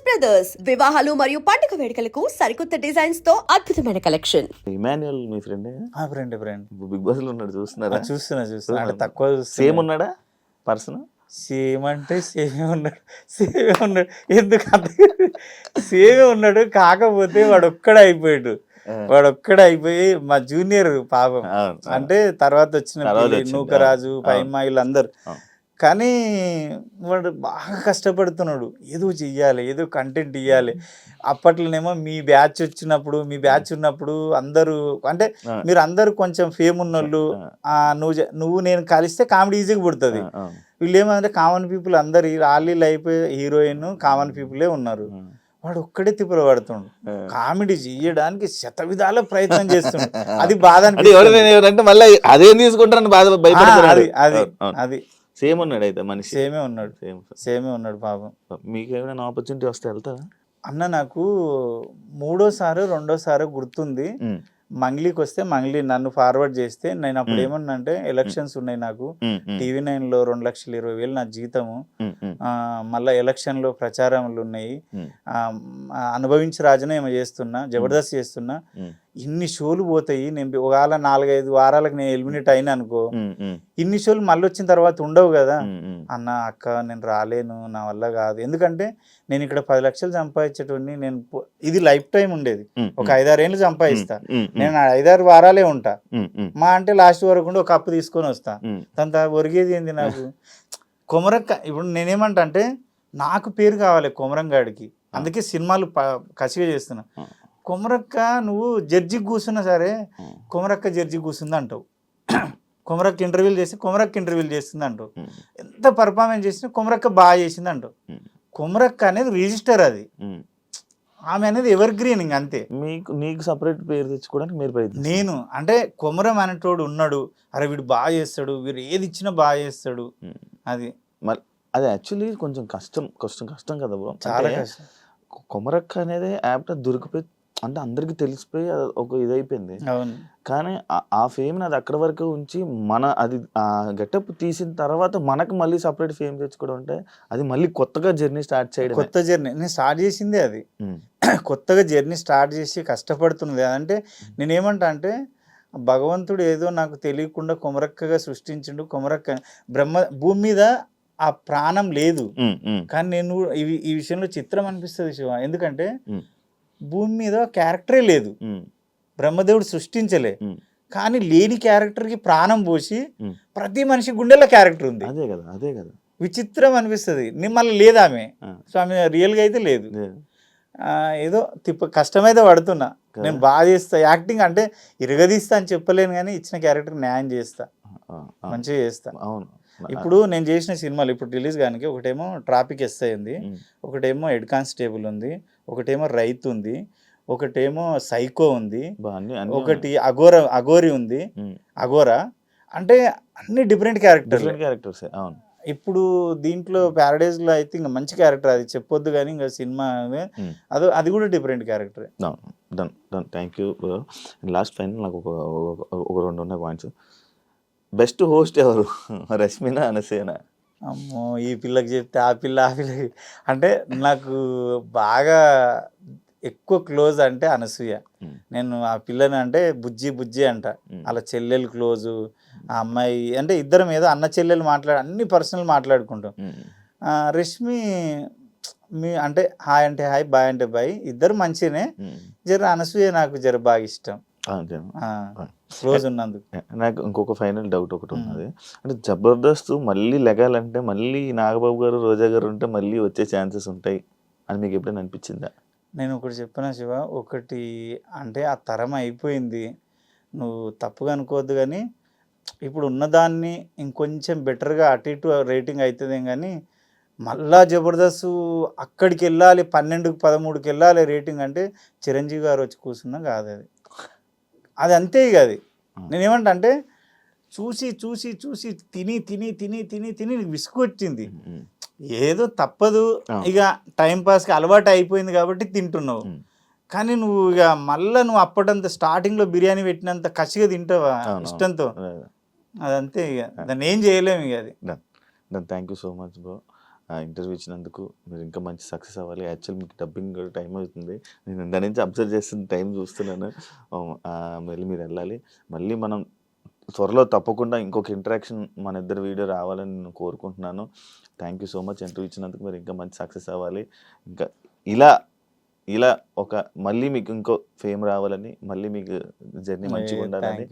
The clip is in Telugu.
బ్రదర్స్ వివాహాలు మరియు పండుగ వేడుకలకు సరికొత్త డిజైన్స్ తో అద్భుతమైన కలెక్షన్. ఇమాన్యుయల్ మీ ఫ్రెండ్ ఫ్రెండ్ బిగ్ బాస్ లో ఉన్నాడు, చూస్తున్నారా? చూస్తున్నా అంటే తక్కువ సేమ్ ఉన్నాడా పర్సన్? సేమ్ అంటే సేమే ఉన్నాడు ఎందుకు అంత సేమే ఉన్నాడు, కాకపోతే వాడు అయిపోయాడు. మా జూనియర్ పాపం, అంటే తర్వాత వచ్చిన నూకరాజు పైమ్మ వీళ్ళందరూ. కానీ వాడు బాగా కష్టపడుతున్నాడు, ఏదో చెయ్యాలి, ఏదో కంటెంట్ ఇవ్వాలి. అప్పట్లోనేమో మీ బ్యాచ్ ఉన్నప్పుడు అందరూ అంటే మీరు అందరూ కొంచెం ఫేమ్ ఉన్నోళ్ళు, నువ్వు నేను కలిస్తే కామెడీ ఈజీగా పుడుతుంది. వీళ్ళు ఏమంటే కామన్ పీపుల్ అందరు ఆలీలు అయిపోయి హీరోయిన్ కామన్ పీపులే ఉన్నారు. వాడు ఒక్కడే తిప్పలు పడుతుండు, కామెడీ చేయడానికి శత విధాల ప్రయత్నం చేస్తుండు. అది బాధ అంటే మళ్ళీ అదేం తీసుకుంటారని బాధ భయపడుతుంది. అది సేమ్ ఉన్నాడు అయితే మనిషి, సేమే ఉన్నాడు పాపం. మీకు ఏమైనా ఆపర్చునిటీ వస్తే వెళ్తారా అన్న? నాకు రెండోసారి గుర్తుంది. మంగ్లీకి వస్తే మంగ్లీ నన్ను ఫార్వర్డ్ చేస్తే నేను అప్పుడు ఏమన్నా అంటే ఎలక్షన్స్ ఉన్నాయి నాకు, TV9 లో 2,20,000 నా జీతము, మళ్ళా ఎలక్షన్ లో ప్రచారములు ఉన్నాయి, అనుభవించి రాజునే ఏమో చేస్తున్నా, జబర్దస్త్ చేస్తున్నా, ఇన్ని షోలు పోతాయి, నేను ఒకవేళ 4-5 వారాలకు నేను ఎలిమినేట్ అయినా అనుకో, ఇన్ని షోలు మళ్ళీ వచ్చిన తర్వాత ఉండవు కదా అన్న. అక్క నేను రాలేను, నా వల్ల కాదు, ఎందుకంటే నేను ఇక్కడ 10 లక్షలు సంపాదించేటోని, నేను ఇది లైఫ్ టైం ఉండేది, ఒక 5-6 ఏళ్ళు సంపాదిస్తా, నేను 5-6 వారాలే ఉంటా, మా అంటే లాస్ట్ వరకు ఉండి ఒక కప్పు తీసుకొని వస్తా, దాంతో ఒరిగేది ఏంది నాకు? కొమరక్క ఇప్పుడు నేనేమంటా అంటే నాకు పేరు కావాలి కొమరంగాడికి, అందుకే సినిమాలు కసిగా చేస్తున్నా. కొమరక్క నువ్వు జడ్జికి కూర్చున్నా సరే, కొమరక్క జడ్జి కూర్చుంది అంటావు, కొమరక్క ఇంటర్వ్యూలు చేసి కొమరక్క ఇంటర్వ్యూలు చేస్తుంది అంటావు, ఎంత పర్ఫార్మెన్స్ చేసినా కొమరక్క బాగా చేసింది అంటావు. కొమరక్క అనేది రిజిస్టర్, అది ఆమె అనేది ఎవర్ గ్రీనింగ్ అంతే. నీకు సపరేట్ పేరు తెచ్చుకోవడానికి మీరు నేను అంటే కొమరం అనేటోడు ఉన్నాడు, అరే వీడు బాగా చేస్తాడు, వీడు ఏది ఇచ్చినా బాగా చేస్తాడు, అది అది యాక్చువల్లీ కొంచెం కష్టం కదా బ్రో, చాలా కష్టం. కొమరక్క అనేది యాప్ దొరికిపోయి అంటే అందరికి తెలిసిపోయి ఒక ఇదైపోయింది. కానీ ఆ ఫేమ్ అది అక్కడ వరకు ఉంచి అది గెటప్ తీసిన తర్వాత మనకు మళ్ళీ సపరేట్ ఫేమ్ తెచ్చుకోవడం అంటే అది మళ్ళీ కొత్తగా జర్నీ స్టార్ట్ చేయడం. కొత్త జర్నీ నేను స్టార్ట్ చేసిందే అది, కొత్తగా జర్నీ స్టార్ట్ చేసి కష్టపడుతున్నది. అంటే నేనేమంటా అంటే భగవంతుడు ఏదో నాకు తెలియకుండా కొమరక్కగా సృష్టించిండు. కొమరక్క భూమి మీద ఆ ప్రాణం లేదు, కానీ నేను ఈ విషయంలో చిత్రం అనిపిస్తుంది శివ, ఎందుకంటే భూమి మీద క్యారెక్టరే లేదు, బ్రహ్మదేవుడు సృష్టించలే, కానీ లేని క్యారెక్టర్కి ప్రాణం పోసి ప్రతి మనిషి గుండెల్లో క్యారెక్టర్ ఉంది. అదే కదా విచిత్రం అనిపిస్తుంది. మళ్ళీ లేదా ఆమె స్వామి రియల్గా అయితే లేదు, ఏదో కష్టమైతే పడుతున్నా. నేను బాగా చేస్తా యాక్టింగ్, అంటే ఇరగదీస్తా అని చెప్పలేను, కానీ ఇచ్చిన క్యారెక్టర్ న్యాయం చేస్తా, మంచిగా చేస్తా. అవును, ఇప్పుడు నేను చేసిన సినిమాలు ఇప్పుడు రిలీజ్ కానీ ఒకటేమో ట్రాఫిక్ ఎస్ఐ ఉంది, ఒకటేమో హెడ్ కానిస్టేబుల్ ఉంది, ఒకటేమో రైతు ఉంది, ఒకటేమో సైకో ఉంది, ఒకటి అఘోరి ఉంది. అఘోరా అంటే అన్ని డిఫరెంట్ క్యారెక్టర్స్. అవును, ఇప్పుడు దీంట్లో ప్యారడైజ్ లో అయితే ఇంకా మంచి క్యారెక్టర్, అది చెప్పొద్దు కానీ ఇంకా సినిమా అది కూడా different character. Thank you. Last final నాకు ఒక 2 ఉన్నాయి పాయింట్స్. బెస్ట్ హోస్ట్ ఎవరు, రష్మినా అనసూయనా? అమ్మో, ఈ పిల్లకి చెప్తే ఆ పిల్లకి అంటే నాకు బాగా ఎక్కువ క్లోజ్ అంటే అనసూయ. నేను ఆ పిల్లని అంటే బుజ్జి అంట, అలా చెల్లెలు క్లోజు. ఆ అమ్మాయి అంటే ఇద్దరం ఏదో అన్న చెల్లెలు అన్ని పర్సనల్ మాట్లాడుకుంటాం. రష్మి అంటే హాయ్ అంటే హాయ్, బాయ్ అంటే బాయ్, ఇద్దరు మంచిగానే. అనసూయ నాకు బాగా ఇష్టం, క్లోజ్ ఉన్నందుకు. నాకు ఇంకొక ఫైనల్ డౌట్ ఒకటి ఉన్నది, అంటే జబర్దస్త్ మళ్ళీ లెగాలంటే మళ్ళీ నాగబాబు గారు, రోజా గారు ఉంటే మళ్ళీ వచ్చే ఛాన్సెస్ ఉంటాయి అని మీకు ఎప్పుడైనా అనిపించిందా? నేను ఒకటి చెప్పిన శివ, ఒకటి అంటే ఆ తరం అయిపోయింది, నువ్వు తప్పుగా అనుకోవద్దు, కానీ ఇప్పుడు ఉన్నదాన్ని ఇంకొంచెం బెటర్గా అటు ఇటు రేటింగ్ అవుతుంది, కానీ మళ్ళా జబర్దస్త్ అక్కడికి వెళ్ళాలి 12-13కి వెళ్ళాలి రేటింగ్ అంటే చిరంజీవి గారు వచ్చి కూర్చున్నా కాదు, అది అంతే. ఇక అది నేనేమంటా అంటే చూసి తిని విసుగు వచ్చింది, ఏదో తప్పదు, ఇక టైంపాస్కి అలవాటు అయిపోయింది కాబట్టి తింటున్నావు, కానీ నువ్వు ఇక మళ్ళీ నువ్వు అప్పటంత స్టార్టింగ్లో బిర్యానీ పెట్టినంత కసిగా తింటావా ఇష్టంతో, అదంతే. ఇక దాన్ని ఏం చేయలేము. ఇక అది thank you so much bro. Interview ఇచ్చినందుకు. మీరు ఇంకా మంచి సక్సెస్ అవ్వాలి. యాక్చువల్ మీకు డబ్బింగ్ కూడా టైం అవుతుంది. నేను దాని నుంచి అబ్జర్వ్ చేస్తున్న టైం చూస్తున్నాను. మళ్ళీ మీరు వెళ్ళాలి. మళ్ళీ మనం త్వరలో తప్పకుండా ఇంకొక ఇంటరాక్షన్ మన ఇద్దరు వీడియో రావాలని నేను కోరుకుంటున్నాను. Thank you so much. Interview ఇచ్చినందుకు మీరు ఇంకా మంచి సక్సెస్ అవ్వాలి. ఇంకా ఇలా ఒక మళ్ళీ మీకు ఇంకో ఫేమ్ రావాలని, మళ్ళీ మీకు జర్నీ మంచిగా ఉండాలని,